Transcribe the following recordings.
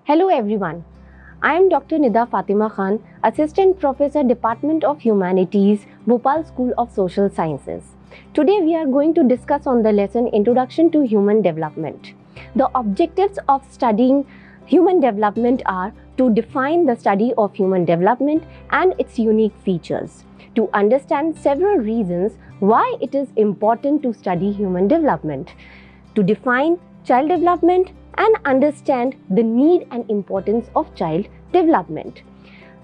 Hello everyone. I am Dr. Nida Fatima Khan, Assistant Professor, Department of Humanities, Bhopal School of Social Sciences. Today we are going to discuss on the lesson Introduction to Human Development. The objectives of studying human development are to define the study of human development and its unique features, to understand several reasons why it is important to study human development, to define child development and understand the need and importance of child development.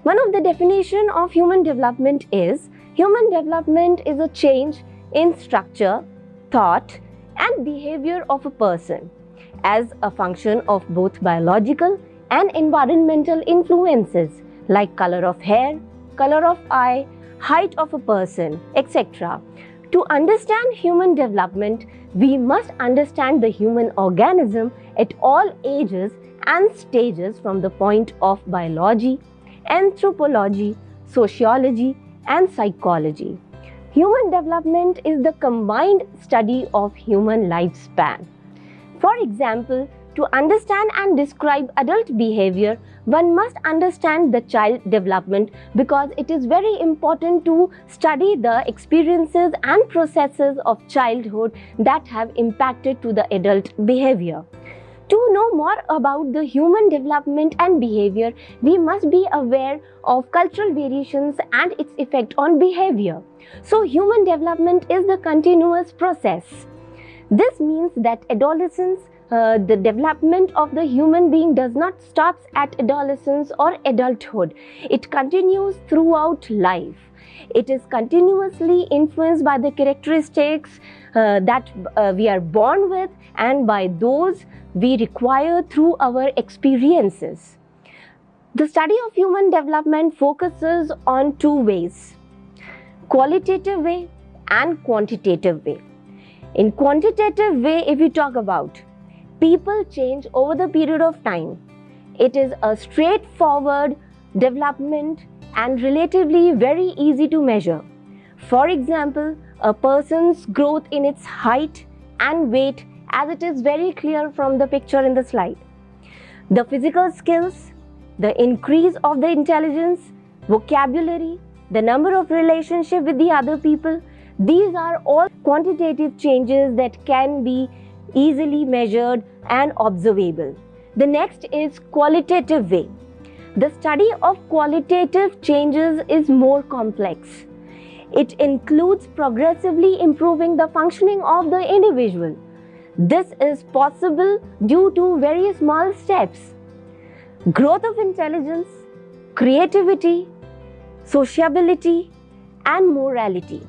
One of the definition of human development is a change in structure, thought and behavior of a person as a function of both biological and environmental influences like color of hair, color of eye, height of a person, etc. To understand human development, we must understand the human organism at all ages and stages from the point of biology, anthropology, sociology, and psychology. Human development is the combined study of human lifespan. For example, to understand and describe adult behavior, one must understand the child development because it is very important to study the experiences and processes of childhood that have impacted to the adult behavior. To know more about the human development and behavior, we must be aware of cultural variations and its effect on behavior. So, human development is the continuous process. This means that adolescence, the development of the human being does not stop at adolescence or adulthood. It continues throughout life. It is continuously influenced by the characteristics that we are born with and by those we require through our experiences. The study of human development focuses on two ways: qualitative way and quantitative way. In quantitative way, if we talk about people change over the period of time, it is a straightforward development and relatively very easy to measure. For example, a person's growth in its height and weight, as it is very clear from the picture in the slide. The physical skills, the increase of the intelligence, vocabulary, the number of relationships with the other people, these are all quantitative changes that can be easily measured and observable. The next is qualitative way. The study of qualitative changes is more complex. It includes progressively improving the functioning of the individual. This is possible due to very small steps: growth of intelligence, creativity, sociability, and morality.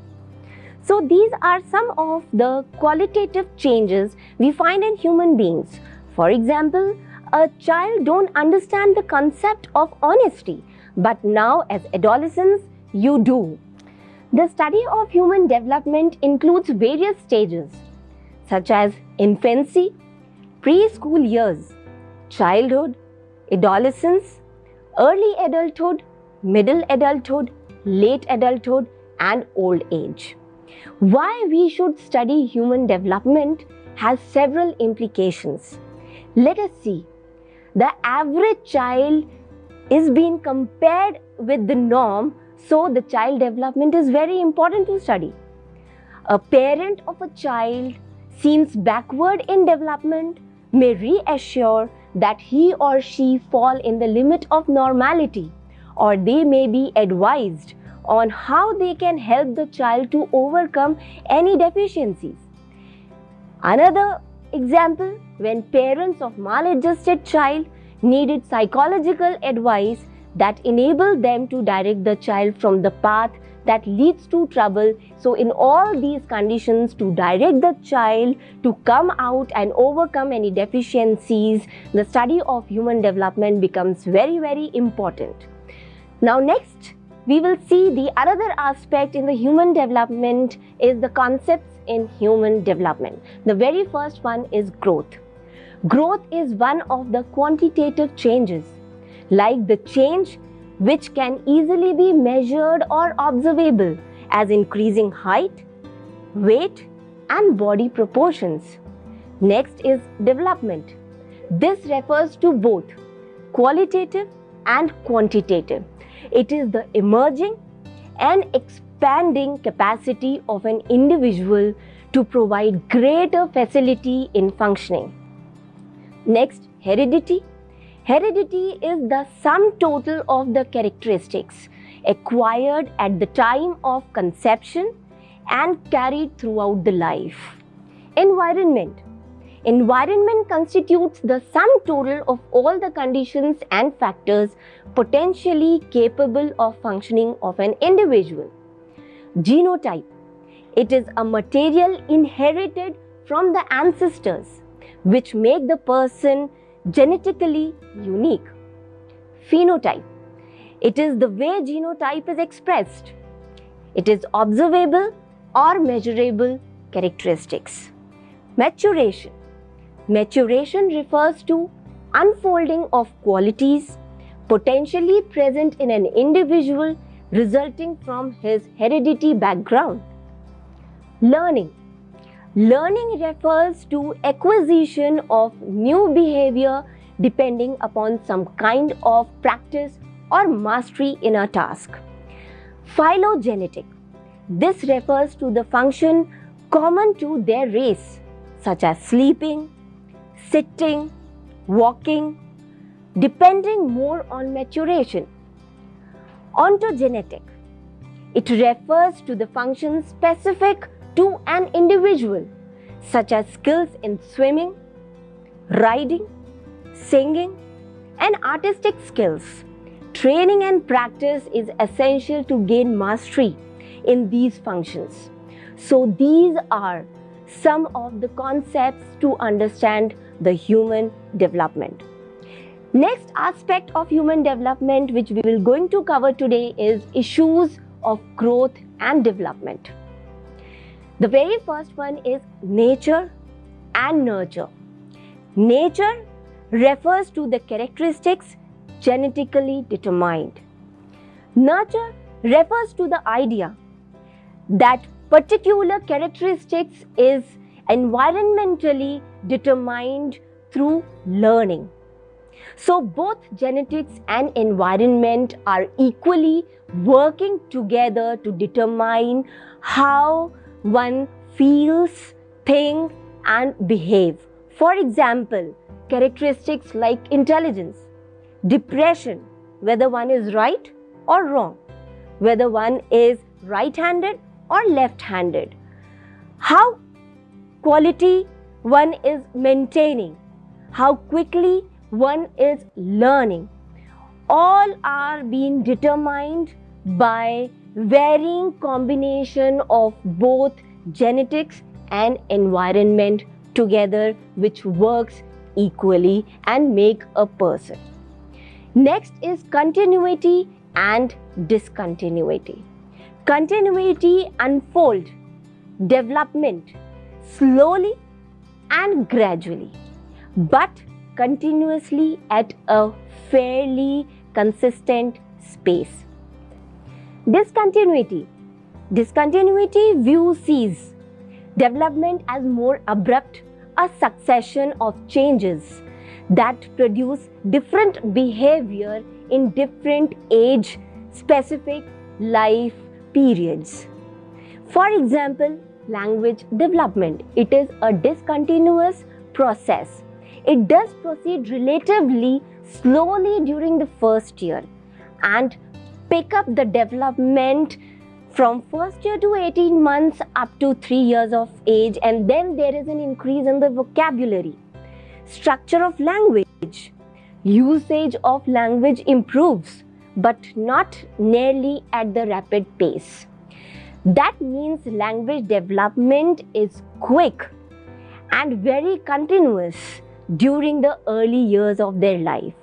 So these are some of the qualitative changes we find in human beings. For example, a child don't understand the concept of honesty, but now as adolescents, you do. The study of human development includes various stages such as infancy, preschool years, childhood, adolescence, early adulthood, middle adulthood, late adulthood, and old age. Why we should study human development has several implications. Let us see. The average child is being compared with the norm, so the child development is very important to study. A parent of a child seems backward in development may reassure that he or she fall in the limit of normality, or they may be advised on how they can help the child to overcome any deficiencies. Another example, when parents of maladjusted child needed psychological advice that enabled them to direct the child from the path that leads to trouble. So in all these conditions, to direct the child to come out and overcome any deficiencies, the study of human development becomes very, very important. Now next, we will see the another aspect in the human development is the concepts in human development. The very first one is growth. Growth is one of the quantitative changes, like the change which can easily be measured or observable as increasing height, weight, and body proportions. Next is development. This refers to both qualitative and quantitative. It is the emerging and expanding capacity of an individual to provide greater facility in functioning. Next, heredity. Heredity is the sum total of the characteristics acquired at the time of conception and carried throughout the life. Environment. Environment constitutes the sum total of all the conditions and factors potentially capable of functioning of an individual. Genotype. It is a material inherited from the ancestors which make the person genetically unique. Phenotype. It is the way genotype is expressed. It is observable or measurable characteristics. Maturation. Maturation refers to unfolding of qualities potentially present in an individual resulting from his heredity background. Learning. Learning refers to acquisition of new behavior depending upon some kind of practice or mastery in a task. Phylogenetic. This refers to the function common to their race, such as sleeping, sitting, walking, depending more on maturation. Ontogenetic. It refers to the function specific to an individual, such as skills in swimming, riding, singing, and artistic skills. Training and practice is essential to gain mastery in these functions. So these are some of the concepts to understand the human development. Next aspect of human development which we will going to cover today is issues of growth and development. The very first one is nature and nurture. Nature refers to the characteristics genetically determined. Nurture refers to the idea that particular characteristics is environmentally determined through learning. So both genetics and environment are equally working together to determine how one feels, thinks and behave. For example, characteristics like intelligence, depression, whether one is right or wrong, whether one is right-handed or left-handed, how quality one is maintaining, how quickly one is learning, all are being determined by varying combination of both genetics and environment together, which works equally and make a person. Next is continuity and discontinuity. Continuity unfolds development slowly and gradually, but continuously at a fairly consistent space. Discontinuity. Discontinuity sees development as more abrupt, a succession of changes that produce different behavior in different age-specific life periods. For example, language development. It is a discontinuous process. It does proceed relatively slowly during the first year and pick up the development from first year to 18 months up to 3 years of age, and then there is an increase in the vocabulary. Structure of language. Usage of language improves, but not nearly at the rapid pace. That means language development is quick and very continuous during the early years of their life.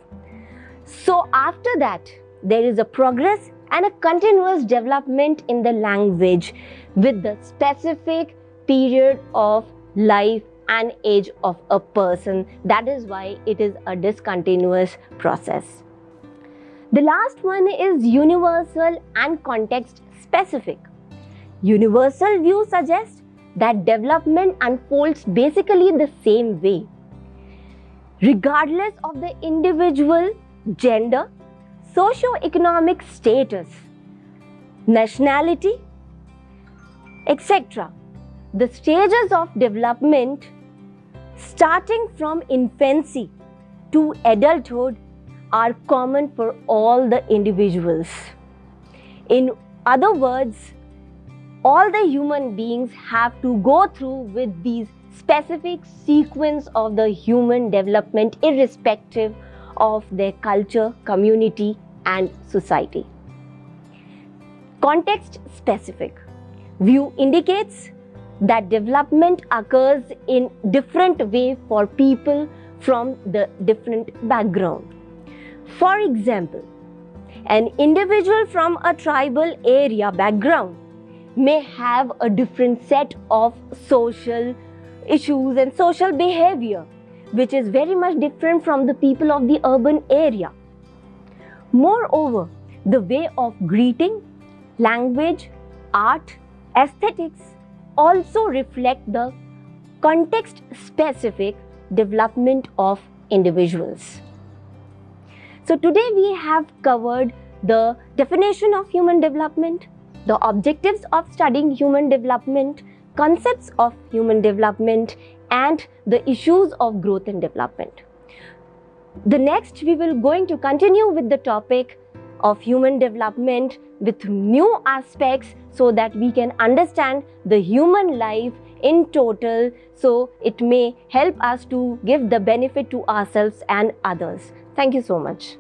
So after that, there is a progress and a continuous development in the language with the specific period of life and age of a person. That is why it is a discontinuous process. The last one is universal and context specific. Universal view suggests that development unfolds basically the same way, regardless of the individual gender, socio-economic status, nationality, etc. The stages of development starting from infancy to adulthood are common for all the individuals. In other words, all the human beings have to go through with these specific sequence of the human development irrespective of their culture, community and society. Context specific view indicates that development occurs in different way for people from the different background. For example, an individual from a tribal area background may have a different set of social issues and social behavior, which is very much different from the people of the urban area. Moreover, the way of greeting, language, art, aesthetics also reflect the context-specific development of individuals. So today we have covered the definition of human development, the objectives of studying human development, concepts of human development, and the issues of growth and development. The next we will going to continue with the topic of human development with new aspects so that we can understand the human life in total, so it may help us to give the benefit to ourselves and others. Thank you so much.